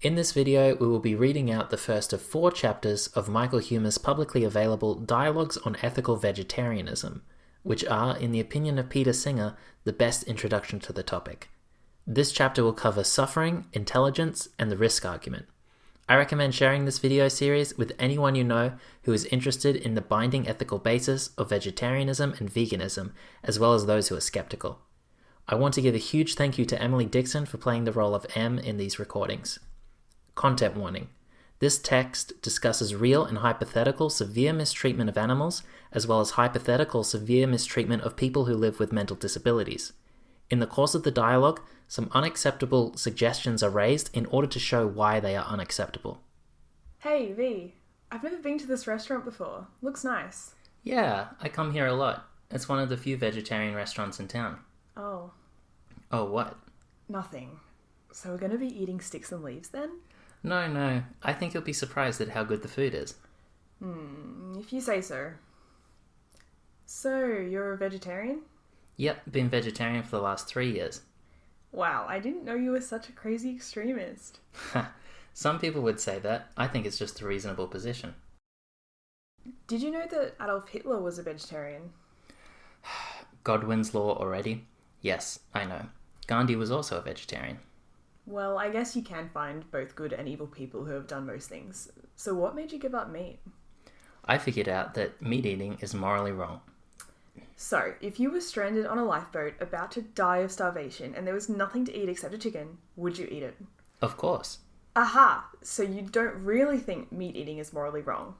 In this video, we will be reading out the first of 4 chapters of Michael Hume's publicly available Dialogues on Ethical Vegetarianism, which are, in the opinion of Peter Singer, the best introduction to the topic. This chapter will cover suffering, intelligence, and the risk argument. I recommend sharing this video series with anyone you know who is interested in the binding ethical basis of vegetarianism and veganism, as well as those who are skeptical. I want to give a huge thank you to Emily Dixon for playing the role of M in these recordings. Content warning. This text discusses real and hypothetical severe mistreatment of animals, as well as hypothetical severe mistreatment of people who live with mental disabilities. In the course of the dialogue, some unacceptable suggestions are raised in order to show why they are unacceptable. Hey, V. I've never been to this restaurant before. Looks nice. Yeah, I come here a lot. It's one of the few vegetarian restaurants in town. Oh. Oh, what? Nothing. So we're going to be eating sticks and leaves then? No. I think you'll be surprised at how good the food is. If you say so. So, you're a vegetarian? Yep, been vegetarian for the last 3 years. Wow, I didn't know you were such a crazy extremist. Some people would say that. I think it's just a reasonable position. Did you know that Adolf Hitler was a vegetarian? Godwin's law already? Yes, I know. Gandhi was also a vegetarian. Well, I guess you can find both good and evil people who have done most things. So what made you give up meat? I figured out that meat eating is morally wrong. So, if you were stranded on a lifeboat about to die of starvation and there was nothing to eat except a chicken, would you eat it? Of course. Aha! So you don't really think meat eating is morally wrong?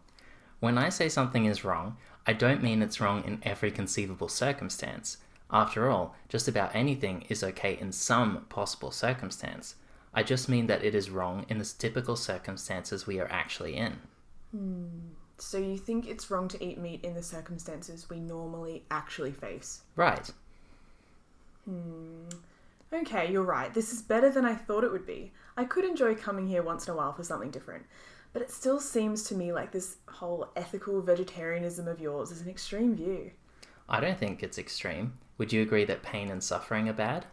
When I say something is wrong, I don't mean it's wrong in every conceivable circumstance. After all, just about anything is okay in some possible circumstance. I just mean that it is wrong in the typical circumstances we are actually in. So you think it's wrong to eat meat in the circumstances we normally actually face? Right. Okay, you're right. This is better than I thought it would be. I could enjoy coming here once in a while for something different. But it still seems to me like this whole ethical vegetarianism of yours is an extreme view. I don't think it's extreme. Would you agree that pain and suffering are bad?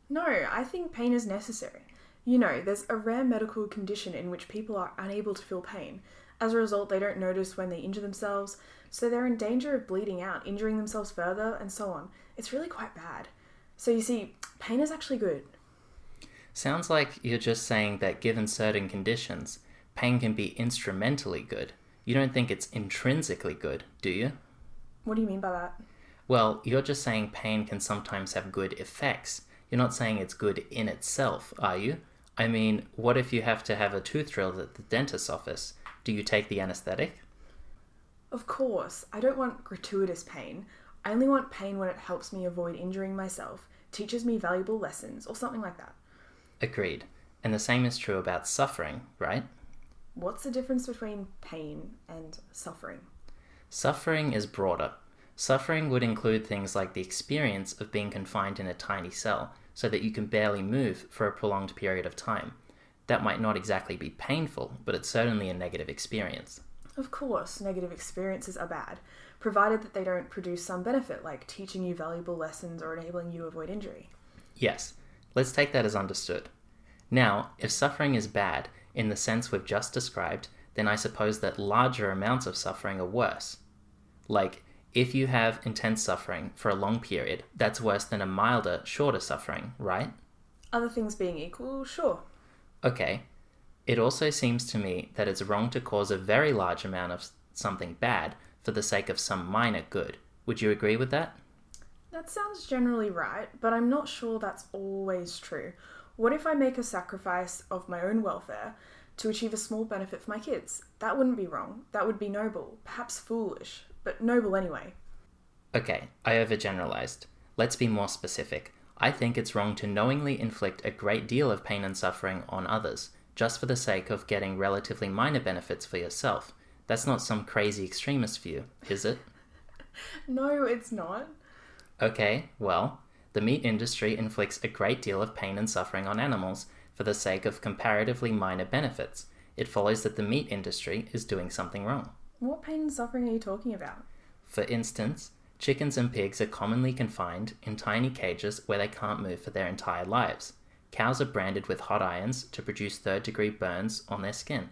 No, I think pain is necessary. You know, there's a rare medical condition in which people are unable to feel pain. As a result, they don't notice when they injure themselves, so they're in danger of bleeding out, injuring themselves further, and so on. It's really quite bad. So you see, pain is actually good. Sounds like you're just saying that given certain conditions, pain can be instrumentally good. You don't think it's intrinsically good, do you? What do you mean by that? Well, you're just saying pain can sometimes have good effects. You're not saying it's good in itself, are you? I mean, what if you have to have a tooth drilled at the dentist's office? Do you take the anesthetic? Of course, I don't want gratuitous pain. I only want pain when it helps me avoid injuring myself, teaches me valuable lessons, or something like that. Agreed. And the same is true about suffering, right? What's the difference between pain and suffering? Suffering is broader. Suffering would include things like the experience of being confined in a tiny cell so that you can barely move for a prolonged period of time. That might not exactly be painful, but it's certainly a negative experience. Of course, negative experiences are bad, provided that they don't produce some benefit like teaching you valuable lessons or enabling you to avoid injury. Yes, let's take that as understood. Now, if suffering is bad in the sense we've just described, then I suppose that larger amounts of suffering are worse. Like, if you have intense suffering for a long period, that's worse than a milder, shorter suffering, right? Other things being equal, sure. Okay. It also seems to me that it's wrong to cause a very large amount of something bad for the sake of some minor good. Would you agree with that? That sounds generally right, but I'm not sure that's always true. What if I make a sacrifice of my own welfare to achieve a small benefit for my kids? That wouldn't be wrong. That would be noble, perhaps foolish, but noble anyway. Okay, I overgeneralized. Let's be more specific. I think it's wrong to knowingly inflict a great deal of pain and suffering on others, just for the sake of getting relatively minor benefits for yourself. That's not some crazy extremist view, is it? No, it's not. Okay, well, the meat industry inflicts a great deal of pain and suffering on animals for the sake of comparatively minor benefits. It follows that the meat industry is doing something wrong. What pain and suffering are you talking about? For instance, chickens and pigs are commonly confined in tiny cages where they can't move for their entire lives. cows are branded with hot irons to produce third-degree burns on their skin.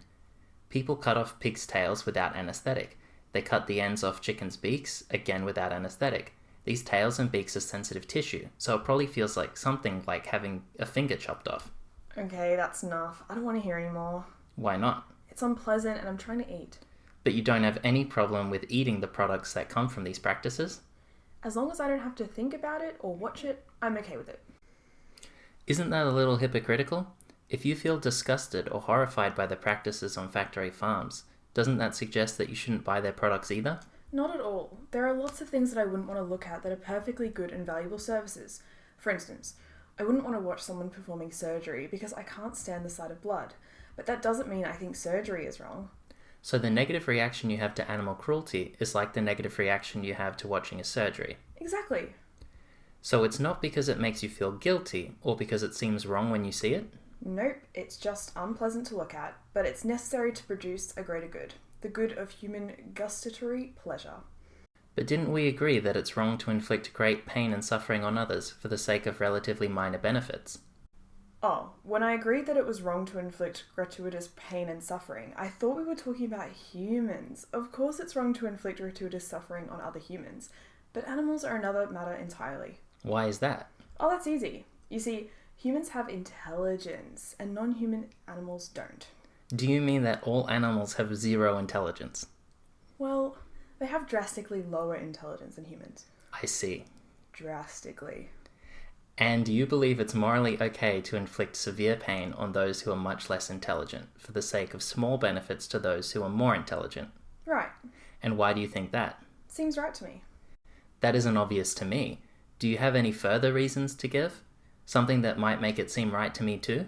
People cut off pigs' tails without anesthetic. They cut the ends off chickens' beaks, again without anesthetic. These tails and beaks are sensitive tissue, so it probably feels like something like having a finger chopped off. Okay, that's enough. I don't want to hear any more. Why not? It's unpleasant and I'm trying to eat. But you don't have any problem with eating the products that come from these practices? As long as I don't have to think about it or watch it, I'm okay with it. Isn't that a little hypocritical? If you feel disgusted or horrified by the practices on factory farms, doesn't that suggest that you shouldn't buy their products either? Not at all. There are lots of things that I wouldn't want to look at that are perfectly good and valuable services. For instance, I wouldn't want to watch someone performing surgery because I can't stand the sight of blood. But that doesn't mean I think surgery is wrong. So the negative reaction you have to animal cruelty is like the negative reaction you have to watching a surgery. Exactly. So it's not because it makes you feel guilty or because it seems wrong when you see it? Nope, it's just unpleasant to look at, but it's necessary to produce a greater good. The good of human gustatory pleasure. But didn't we agree that it's wrong to inflict great pain and suffering on others for the sake of relatively minor benefits? Oh, when I agreed that it was wrong to inflict gratuitous pain and suffering, I thought we were talking about humans. Of course it's wrong to inflict gratuitous suffering on other humans, but animals are another matter entirely. Why is that? Oh, that's easy. You see, humans have intelligence, and non-human animals don't. Do you mean that all animals have zero intelligence? Well, they have drastically lower intelligence than humans. I see. Drastically. And do you believe it's morally okay to inflict severe pain on those who are much less intelligent for the sake of small benefits to those who are more intelligent? Right. And why do you think that? Seems right to me. That isn't obvious to me. Do you have any further reasons to give? Something that might make it seem right to me too?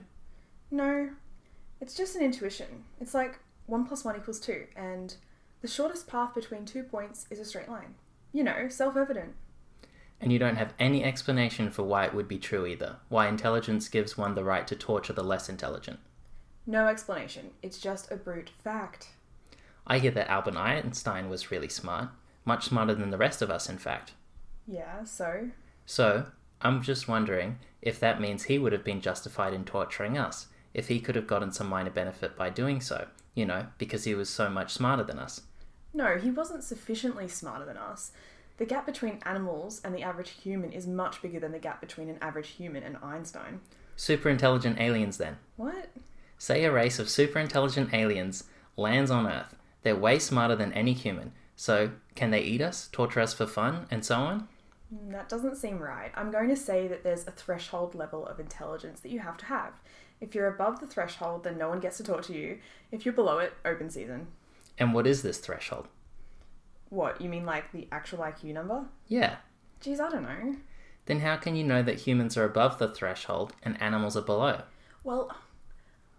No, it's just an intuition. It's like 1 + 1 = 2, and the shortest path between 2 points is a straight line. You know, self-evident. And you don't have any explanation for why it would be true either, why intelligence gives one the right to torture the less intelligent. No explanation. It's just a brute fact. I hear that Albert Einstein was really smart, much smarter than the rest of us in fact. Yeah, so? So, I'm just wondering if that means he would have been justified in torturing us, if he could have gotten some minor benefit by doing so, because he was so much smarter than us. No, he wasn't sufficiently smarter than us. The gap between animals and the average human is much bigger than the gap between an average human and Einstein. Superintelligent aliens then. What? Say a race of superintelligent aliens lands on Earth. They're way smarter than any human. So, can they eat us, torture us for fun, and so on? That doesn't seem right. I'm going to say that there's a threshold level of intelligence that you have to have. If you're above the threshold, then no one gets to torture you. If you're below it, open season. And what is this threshold? What, you mean like the actual IQ number? Yeah. Geez, I don't know. Then how can you know that humans are above the threshold and animals are below? Well,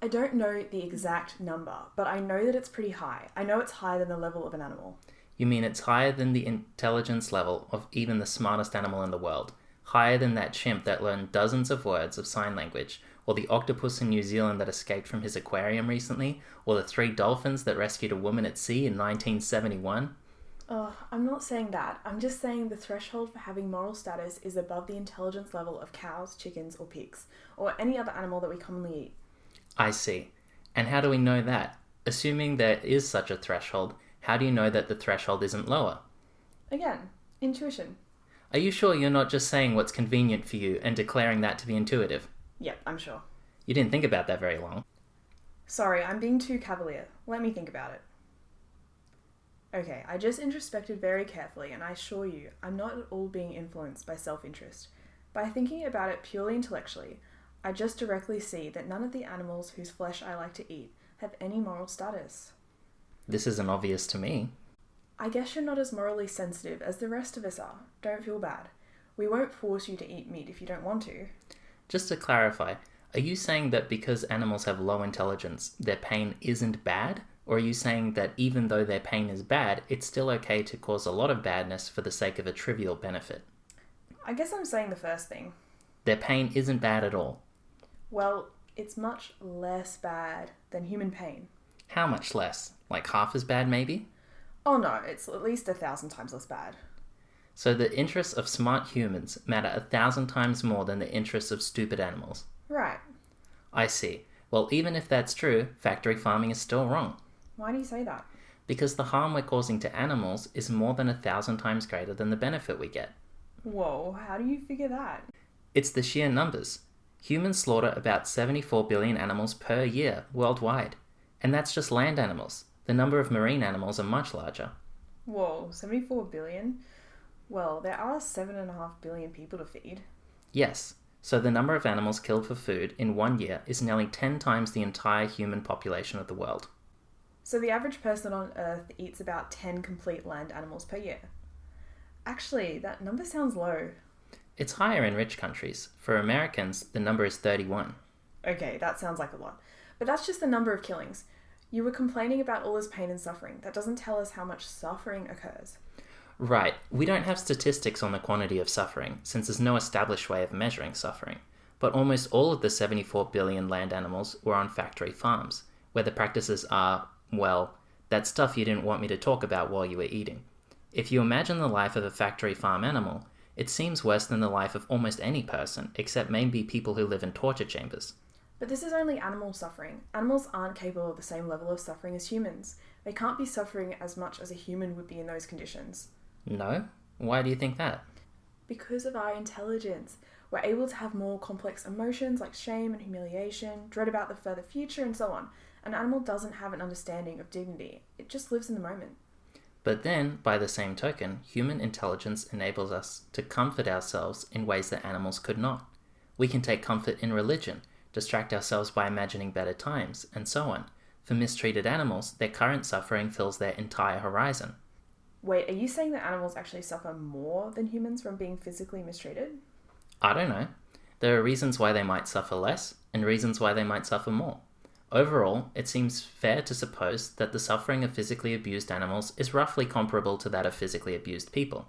I don't know the exact number, but I know that it's pretty high. I know it's higher than the level of an animal. You mean it's higher than the intelligence level of even the smartest animal in the world? Higher than that chimp that learned dozens of words of sign language, or the octopus in New Zealand that escaped from his aquarium recently, or the 3 dolphins that rescued a woman at sea in 1971? Oh, I'm not saying that. I'm just saying the threshold for having moral status is above the intelligence level of cows, chickens, or pigs, or any other animal that we commonly eat. I see. And how do we know that? Assuming there is such a threshold, how do you know that the threshold isn't lower? Again, intuition. Are you sure you're not just saying what's convenient for you and declaring that to be intuitive? Yep, I'm sure. You didn't think about that very long. Sorry, I'm being too cavalier. Let me think about it. Okay, I just introspected very carefully, and I assure you, I'm not at all being influenced by self-interest. By thinking about it purely intellectually, I just directly see that none of the animals whose flesh I like to eat have any moral status. This isn't obvious to me. I guess you're not as morally sensitive as the rest of us are. Don't feel bad. We won't force you to eat meat if you don't want to. Just to clarify, are you saying that because animals have low intelligence, their pain isn't bad? Or are you saying that even though their pain is bad, it's still okay to cause a lot of badness for the sake of a trivial benefit? I guess I'm saying the first thing. Their pain isn't bad at all. Well, it's much less bad than human pain. How much less? Like half as bad, maybe? Oh no, it's at least 1,000 times less bad. So the interests of smart humans matter 1,000 times more than the interests of stupid animals. Right. I see. Well, even if that's true, factory farming is still wrong. Why do you say that? Because the harm we're causing to animals is more than 1,000 times greater than the benefit we get. Whoa, how do you figure that? It's the sheer numbers. Humans slaughter about 74 billion animals per year worldwide. And that's just land animals. The number of marine animals are much larger. Whoa, 74 billion? Well, there are 7.5 billion people to feed. Yes, so the number of animals killed for food in 1 year is nearly 10 times the entire human population of the world. So the average person on Earth eats about 10 complete land animals per year. Actually, that number sounds low. It's higher in rich countries. For Americans, the number is 31. Okay, that sounds like a lot. But that's just the number of killings. You were complaining about all this pain and suffering. That doesn't tell us how much suffering occurs. Right, we don't have statistics on the quantity of suffering, since there's no established way of measuring suffering. But almost all of the 74 billion land animals were on factory farms, where the practices are, well, that stuff you didn't want me to talk about while you were eating. If you imagine the life of a factory farm animal, it seems worse than the life of almost any person, except maybe people who live in torture chambers. But this is only animal suffering. Animals aren't capable of the same level of suffering as humans. They can't be suffering as much as a human would be in those conditions. No? Why do you think that? Because of our intelligence. We're able to have more complex emotions like shame and humiliation, dread about the further future, and so on. An animal doesn't have an understanding of dignity. It just lives in the moment. But then, by the same token, human intelligence enables us to comfort ourselves in ways that animals could not. We can take comfort in religion, distract ourselves by imagining better times, and so on. For mistreated animals, their current suffering fills their entire horizon. Wait, are you saying that animals actually suffer more than humans from being physically mistreated? I don't know. There are reasons why they might suffer less, and reasons why they might suffer more. Overall, it seems fair to suppose that the suffering of physically abused animals is roughly comparable to that of physically abused people.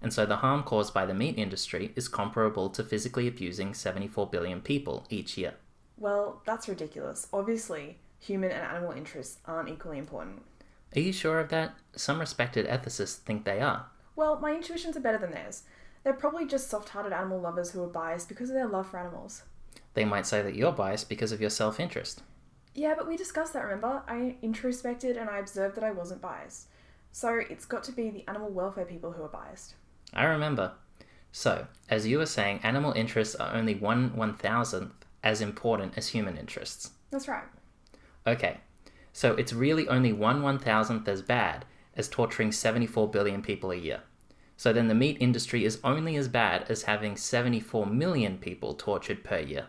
And so the harm caused by the meat industry is comparable to physically abusing 74 billion people each year. Well, that's ridiculous. Obviously, human and animal interests aren't equally important. Are you sure of that? Some respected ethicists think they are. Well, my intuitions are better than theirs. They're probably just soft-hearted animal lovers who are biased because of their love for animals. They might say that you're biased because of your self-interest. Yeah, but we discussed that, remember? I introspected and I observed that I wasn't biased. So it's got to be the animal welfare people who are biased. I remember. So, as you were saying, animal interests are only 1/1000th as important as human interests. That's right. Okay, so it's really only 1/1000th as bad as torturing 74 billion people a year. So then the meat industry is only as bad as having 74 million people tortured per year.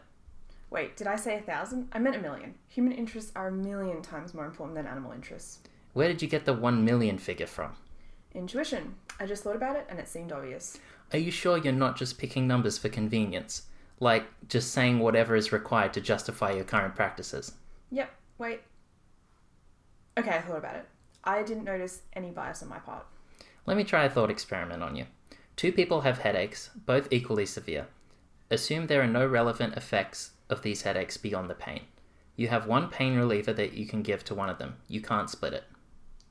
Wait, did I say 1,000? I meant 1,000,000. Human interests are 1,000,000 times more important than animal interests. Where did you get the 1 million figure from? Intuition. I just thought about it and it seemed obvious. Are you sure you're not just picking numbers for convenience? Like, just saying whatever is required to justify your current practices? Yep, wait. Okay, I thought about it. I didn't notice any bias on my part. Let me try a thought experiment on you. Two people have headaches, both equally severe. Assume there are no relevant effects of these headaches beyond the pain. You have one pain reliever that you can give to one of them. You can't split it.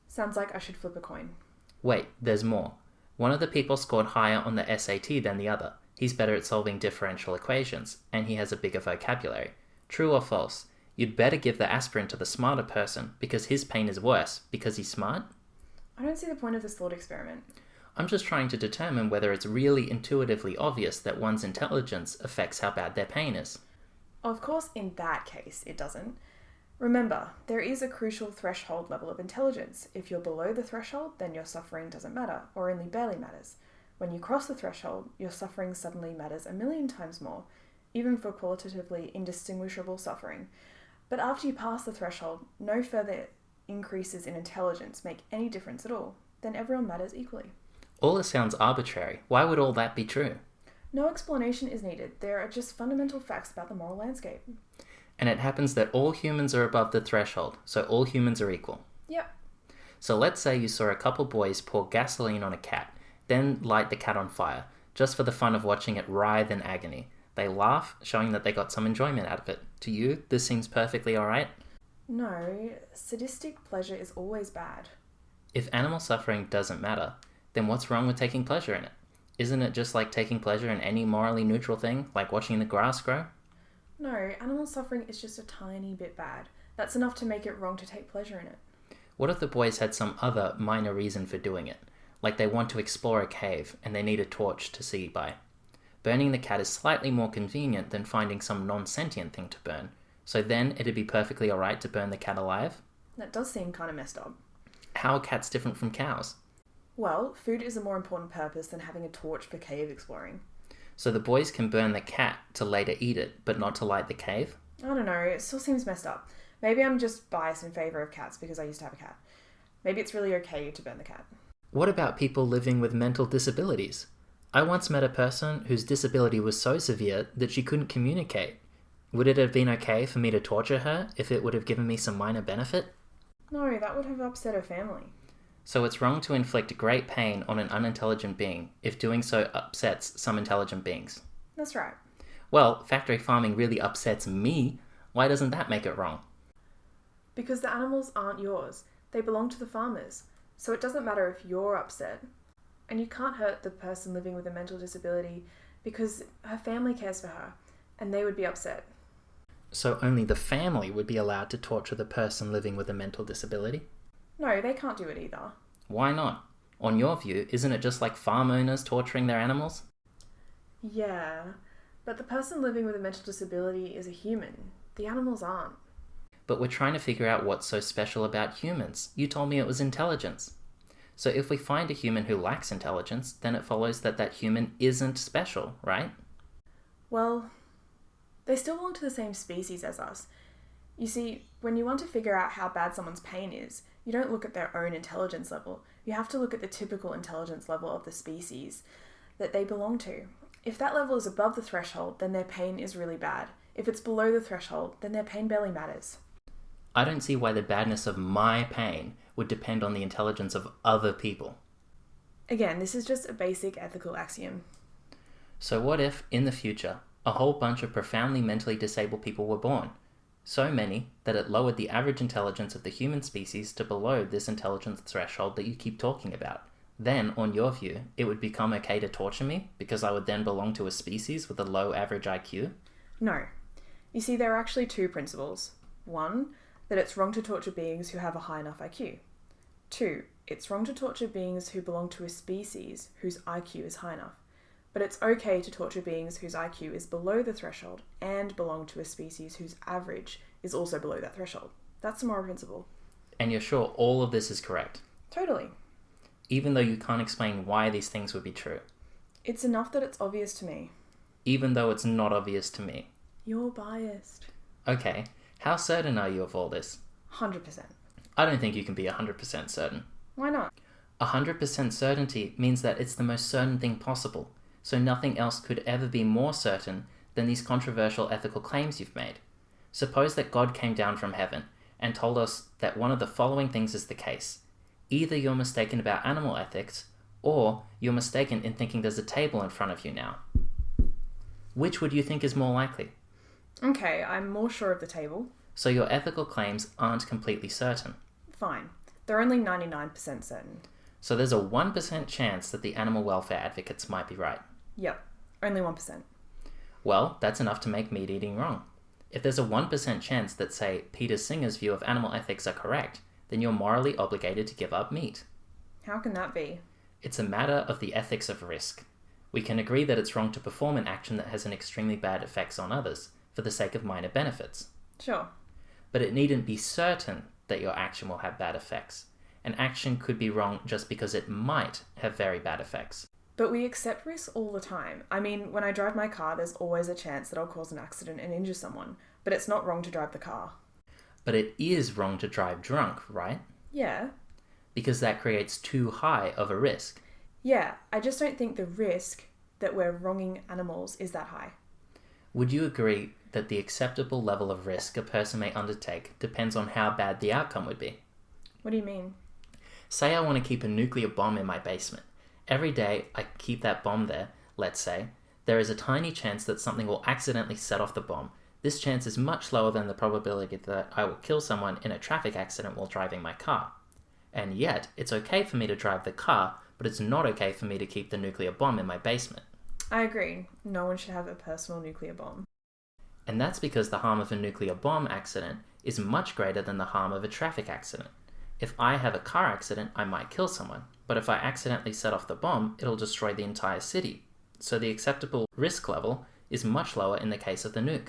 Sounds like I should flip a coin. Wait, there's more. One of the people scored higher on the SAT than the other. He's better at solving differential equations, and he has a bigger vocabulary. True or false? You'd better give the aspirin to the smarter person because his pain is worse because he's smart? I don't see the point of this thought experiment. I'm just trying to determine whether it's really intuitively obvious that one's intelligence affects how bad their pain is. Of course, in that case, it doesn't. Remember, there is a crucial threshold level of intelligence. If you're below the threshold, then your suffering doesn't matter, or only barely matters. When you cross the threshold, your suffering suddenly matters 1,000,000 times more, even for qualitatively indistinguishable suffering. But after you pass the threshold, no further increases in intelligence make any difference at all. Then everyone matters equally. All this sounds arbitrary. Why would all that be true? No explanation is needed. There are just fundamental facts about the moral landscape. And it happens that all humans are above the threshold, so all humans are equal. Yep. So let's say you saw a couple boys pour gasoline on a cat, then light the cat on fire, just for the fun of watching it writhe in agony. They laugh, showing that they got some enjoyment out of it. To you, this seems perfectly alright? No, sadistic pleasure is always bad. If animal suffering doesn't matter, then what's wrong with taking pleasure in it? Isn't it just like taking pleasure in any morally neutral thing, like watching the grass grow? No, animal suffering is just a tiny bit bad. That's enough to make it wrong to take pleasure in it. What if the boys had some other minor reason for doing it? Like they want to explore a cave and they need a torch to see by. Burning the cat is slightly more convenient than finding some non-sentient thing to burn. So then it'd be perfectly alright to burn the cat alive? That does seem kind of messed up. How are cats different from cows? Well, food is a more important purpose than having a torch for cave exploring. So the boys can burn the cat to later eat it, but not to light the cave? I don't know, it still seems messed up. Maybe I'm just biased in favour of cats because I used to have a cat. Maybe it's really okay to burn the cat. What about people living with mental disabilities? I once met a person whose disability was so severe that she couldn't communicate. Would it have been okay for me to torture her if it would have given me some minor benefit? No, that would have upset her family. So it's wrong to inflict great pain on an unintelligent being if doing so upsets some intelligent beings. That's right. Well, factory farming really upsets me. Why doesn't that make it wrong? Because the animals aren't yours. They belong to the farmers. So it doesn't matter if you're upset. And you can't hurt the person living with a mental disability because her family cares for her and they would be upset. So only the family would be allowed to torture the person living with a mental disability? No, they can't do it either. Why not? On your view, isn't it just like farm owners torturing their animals? Yeah, but the person living with a mental disability is a human. The animals aren't. But we're trying to figure out what's so special about humans. You told me it was intelligence. So if we find a human who lacks intelligence, then it follows that that human isn't special, right? Well, they still belong to the same species as us. You see, when you want to figure out how bad someone's pain is, you don't look at their own intelligence level. You have to look at the typical intelligence level of the species that they belong to. If that level is above the threshold, then their pain is really bad. If it's below the threshold, then their pain barely matters. I don't see why the badness of my pain would depend on the intelligence of other people. Again, this is just a basic ethical axiom. So what if, in the future, a whole bunch of profoundly mentally disabled people were born? So many that it lowered the average intelligence of the human species to below this intelligence threshold that you keep talking about. Then, on your view, it would become okay to torture me because I would then belong to a species with a low average IQ? No. You see, there are actually two principles. One, that it's wrong to torture beings who have a high enough IQ. Two, it's wrong to torture beings who belong to a species whose IQ is high enough. But it's okay to torture beings whose IQ is below the threshold and belong to a species whose average is also below that threshold. That's the moral principle. And you're sure all of this is correct? Totally. Even though you can't explain why these things would be true? It's enough that it's obvious to me. Even though it's not obvious to me? You're biased. Okay, how certain are you of all this? 100%. I don't think you can be 100% certain. Why not? 100% certainty means that it's the most certain thing possible, so nothing else could ever be more certain than these controversial ethical claims you've made. Suppose that God came down from heaven and told us that one of the following things is the case. Either you're mistaken about animal ethics, or you're mistaken in thinking there's a table in front of you now. Which would you think is more likely? Okay, I'm more sure of the table. So your ethical claims aren't completely certain. Fine. They're only 99% certain. So there's a 1% chance that the animal welfare advocates might be right. Yep, only 1%. Well, that's enough to make meat eating wrong. If there's a 1% chance that, say, Peter Singer's view of animal ethics are correct, then you're morally obligated to give up meat. How can that be? It's a matter of the ethics of risk. We can agree that it's wrong to perform an action that has an extremely bad effects on others, for the sake of minor benefits. Sure. But it needn't be certain that your action will have bad effects. An action could be wrong just because it might have very bad effects. But we accept risks all the time. I mean, when I drive my car, there's always a chance that I'll cause an accident and injure someone. But it's not wrong to drive the car. But it is wrong to drive drunk, right? Yeah. Because that creates too high of a risk. Yeah, I just don't think the risk that we're wronging animals is that high. Would you agree that the acceptable level of risk a person may undertake depends on how bad the outcome would be? What do you mean? Say I want to keep a nuclear bomb in my basement. Every day I keep that bomb there, let's say, there is a tiny chance that something will accidentally set off the bomb. This chance is much lower than the probability that I will kill someone in a traffic accident while driving my car. And yet, it's okay for me to drive the car, but it's not okay for me to keep the nuclear bomb in my basement. I agree. No one should have a personal nuclear bomb. And that's because the harm of a nuclear bomb accident is much greater than the harm of a traffic accident. If I have a car accident, I might kill someone, but if I accidentally set off the bomb, it'll destroy the entire city. So the acceptable risk level is much lower in the case of the nuke.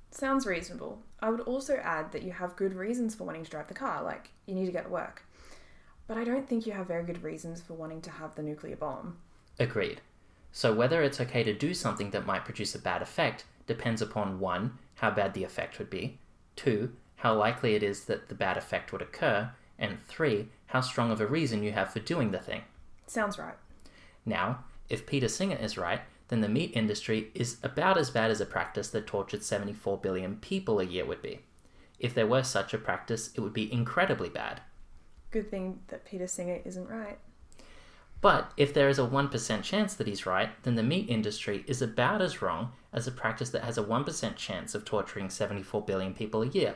Sounds reasonable. I would also add that you have good reasons for wanting to drive the car, like you need to get to work. But I don't think you have very good reasons for wanting to have the nuclear bomb. Agreed. So whether it's okay to do something that might produce a bad effect depends upon 1, how bad the effect would be, 2, how likely it is that the bad effect would occur, and 3, how strong of a reason you have for doing the thing. Sounds right. Now, if Peter Singer is right, then the meat industry is about as bad as a practice that tortured 74 billion people a year would be. If there were such a practice, it would be incredibly bad. Good thing that Peter Singer isn't right. But if there is a 1% chance that he's right, then the meat industry is about as wrong as a practice that has a 1% chance of torturing 74 billion people a year,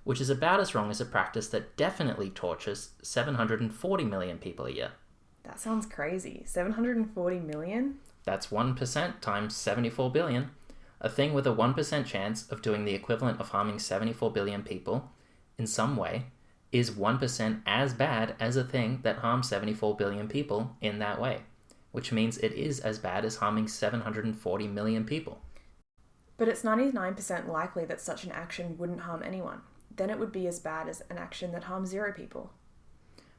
which is about as wrong as a practice that definitely tortures 740 million people a year. That sounds crazy. 740 million? That's 1% times 74 billion. A thing with a 1% chance of doing the equivalent of harming 74 billion people in some way is 1% as bad as a thing that harms 74 billion people in that way, which means it is as bad as harming 740 million people. But it's 99% likely that such an action wouldn't harm anyone. Then it would be as bad as an action that harms 0 people.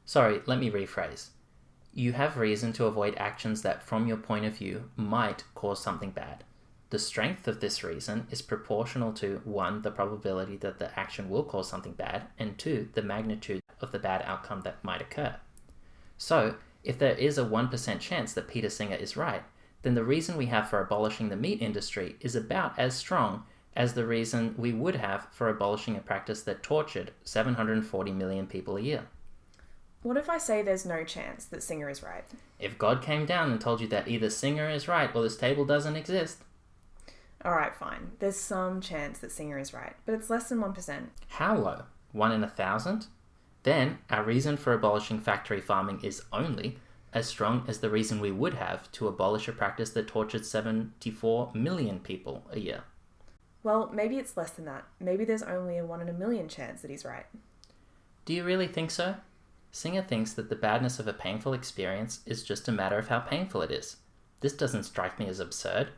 Sorry, let me rephrase. You have reason to avoid actions that, from your point of view, might cause something bad. The strength of this reason is proportional to 1, the probability that the action will cause something bad, and 2, the magnitude of the bad outcome that might occur. So, if there is a 1% chance that Peter Singer is right, then the reason we have for abolishing the meat industry is about as strong as the reason we would have for abolishing a practice that tortured 740 million people a year. What if I say there's no chance that Singer is right? If God came down and told you that either Singer is right or this table doesn't exist. Alright, fine. There's some chance that Singer is right, but it's less than 1%. How low? 1 in 1,000? Then our reason for abolishing factory farming is only as strong as the reason we would have to abolish a practice that tortured 74 million people a year. Well, maybe it's less than that. Maybe there's only a 1 in a million chance that he's right. Do you really think so? Singer thinks that the badness of a painful experience is just a matter of how painful it is. This doesn't strike me as absurd.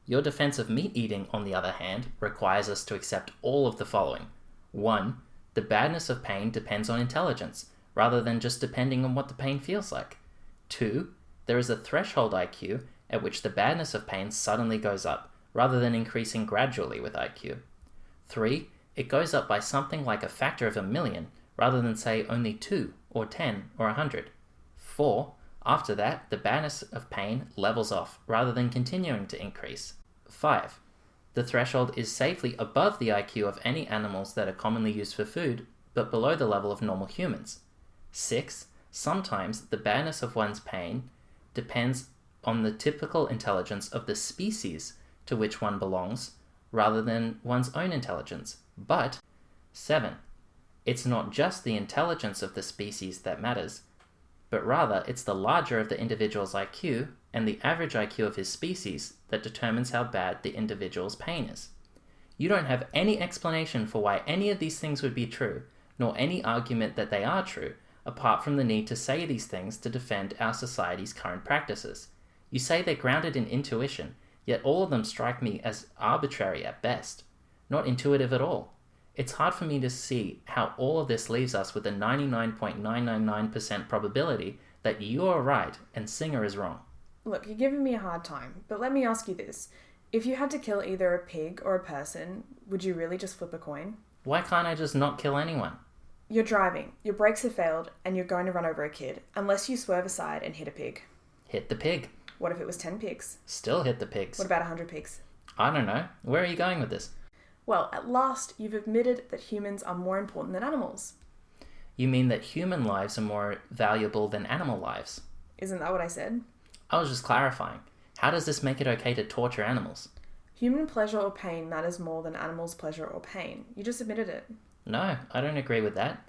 Your defense of meat eating, on the other hand, requires us to accept all of the following. 1. The badness of pain depends on intelligence, rather than just depending on what the pain feels like. 2. There is a threshold IQ at which the badness of pain suddenly goes up, rather than increasing gradually with IQ. 3. It goes up by something like a factor of 1,000,000, rather than say only 2, or 10, or 100. 4. After that, the badness of pain levels off, rather than continuing to increase. 5. The threshold is safely above the IQ of any animals that are commonly used for food, but below the level of normal humans. 6. Sometimes the badness of one's pain depends on the typical intelligence of the species to which one belongs, rather than one's own intelligence. But 7. It's not just the intelligence of the species that matters, but rather it's the larger of the individual's IQ and the average IQ of his species that determines how bad the individual's pain is. You don't have any explanation for why any of these things would be true, nor any argument that they are true, apart from the need to say these things to defend our society's current practices. You say they're grounded in intuition, yet all of them strike me as arbitrary at best, not intuitive at all. It's hard for me to see how all of this leaves us with a 99.999% probability that you're right and Singer is wrong. Look, you're giving me a hard time, but let me ask you this. If you had to kill either a pig or a person, would you really just flip a coin? Why can't I just not kill anyone? You're driving, your brakes have failed, and you're going to run over a kid, unless you swerve aside and hit a pig. Hit the pig. What if it was 10 pigs? Still hit the pigs. What about 100 pigs? I don't know. Where are you going with this? Well, at last, you've admitted that humans are more important than animals. You mean that human lives are more valuable than animal lives? Isn't that what I said? I was just clarifying. How does this make it okay to torture animals? Human pleasure or pain matters more than animals' pleasure or pain. You just admitted it. No, I don't agree with that.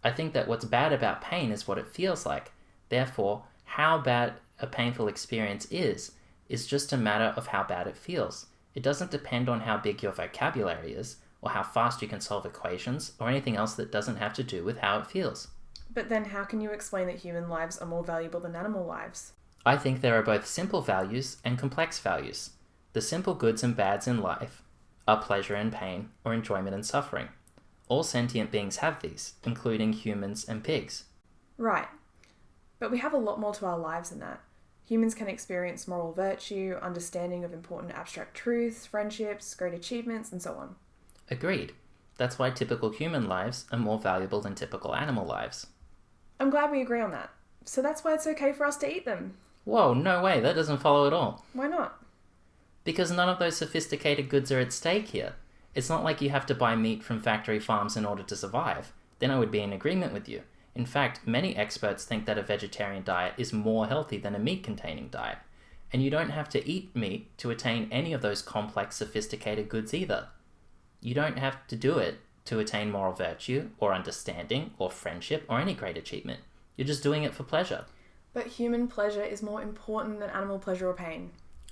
I think that what's bad about pain is what it feels like. Therefore, how bad a painful experience is just a matter of how bad it feels. It doesn't depend on how big your vocabulary is, or how fast you can solve equations, or anything else that doesn't have to do with how it feels. But then how can you explain that human lives are more valuable than animal lives? I think there are both simple values and complex values. The simple goods and bads in life are pleasure and pain, or enjoyment and suffering. All sentient beings have these, including humans and pigs. Right. But we have a lot more to our lives than that. Humans can experience moral virtue, understanding of important abstract truths, friendships, great achievements, and so on. Agreed. That's why typical human lives are more valuable than typical animal lives. I'm glad we agree on that. So that's why it's okay for us to eat them. Whoa, no way, that doesn't follow at all. Why not? Because none of those sophisticated goods are at stake here. It's not like you have to buy meat from factory farms in order to survive. Then I would be in agreement with you. In fact, many experts think that a vegetarian diet is more healthy than a meat-containing diet. And you don't have to eat meat to attain any of those complex, sophisticated goods either. You don't have to do it to attain moral virtue, or understanding, or friendship, or any great achievement. You're just doing it for pleasure. But human pleasure is more important than animal pleasure or pain.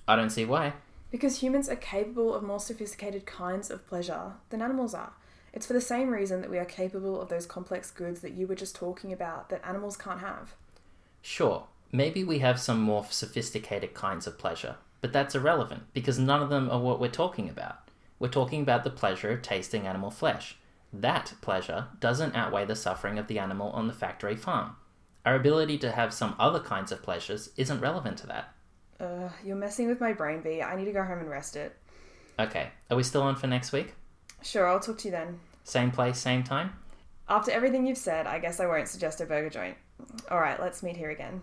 I don't see why. Because humans are capable of more sophisticated kinds of pleasure than animals are. It's for the same reason that we are capable of those complex goods that you were just talking about that animals can't have. Sure, maybe we have some more sophisticated kinds of pleasure, but that's irrelevant because none of them are what we're talking about. We're talking about the pleasure of tasting animal flesh. That pleasure doesn't outweigh the suffering of the animal on the factory farm. Our ability to have some other kinds of pleasures isn't relevant to that. You're messing with my brain, Bee. I need to go home and rest it. Okay, are we still on for next week? Sure, I'll talk to you then. Same place, same time? After everything you've said, I guess I won't suggest a burger joint. Alright, let's meet here again.